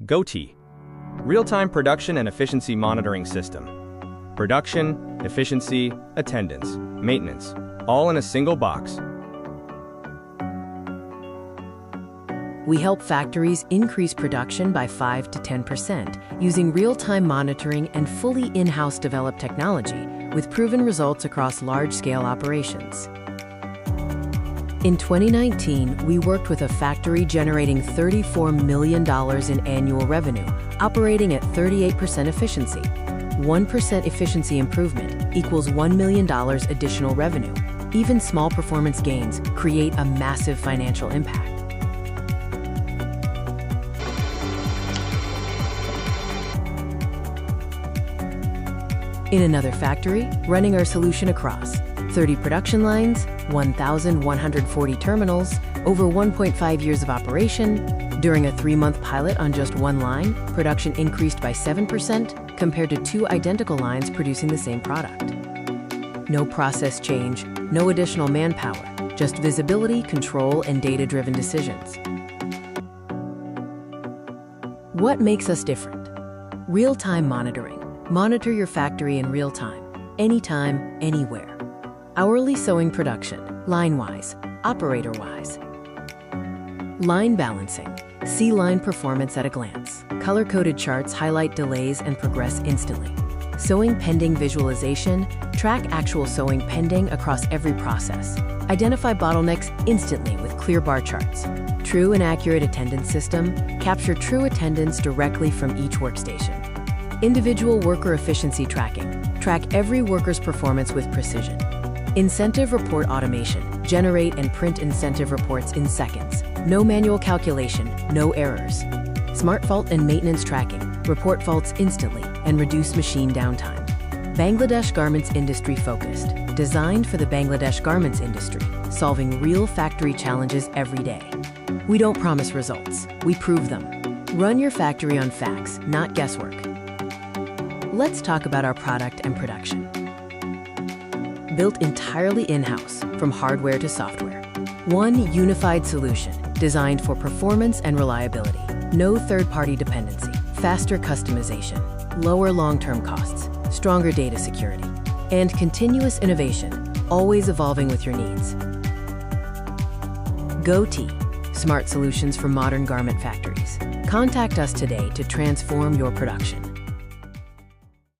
GoTEE, Real-Time Production and Efficiency Monitoring System. Production, efficiency, attendance, maintenance, all in a single box. We help factories increase production by 5 to 10% using real-time monitoring and fully in-house developed technology with proven results across large-scale operations. In 2019, we worked with a factory generating $34 million in annual revenue, operating at 38% efficiency. 1% efficiency improvement equals $1 million additional revenue. Even small performance gains create a massive financial impact. In another factory, running our solution across 30 production lines, 1,140 terminals, over 1.5 years of operation. During a 3-month pilot on just one line, production increased by 7% compared to 2 identical lines producing the same product. No process change, no additional manpower, just visibility, control, and data-driven decisions. What makes us different? Real-time monitoring. Monitor your factory in real time, anytime, anywhere. Hourly sewing production, line-wise, operator-wise. Line balancing. See line performance at a glance. Color-coded charts highlight delays and progress instantly. Sewing pending visualization. Track actual sewing pending across every process. Identify bottlenecks instantly with clear bar charts. True and accurate attendance system. Capture true attendance directly from each workstation. Individual worker efficiency tracking. Track every worker's performance with precision. Incentive report automation. Generate and print incentive reports in seconds. No manual calculation, no errors. Smart fault and maintenance tracking. Report faults instantly and reduce machine downtime. Bangladesh Garments Industry focused. Designed for the Bangladesh garments industry, solving real factory challenges every day. We don't promise results, we prove them. Run your factory on facts, not guesswork. Let's talk about our product and production. Built entirely in-house, from hardware to software. One unified solution, designed for performance and reliability. No third-party dependency, faster customization, lower long-term costs, stronger data security, and continuous innovation, always evolving with your needs. GoTEE, smart solutions for modern garment factories. Contact us today to transform your production.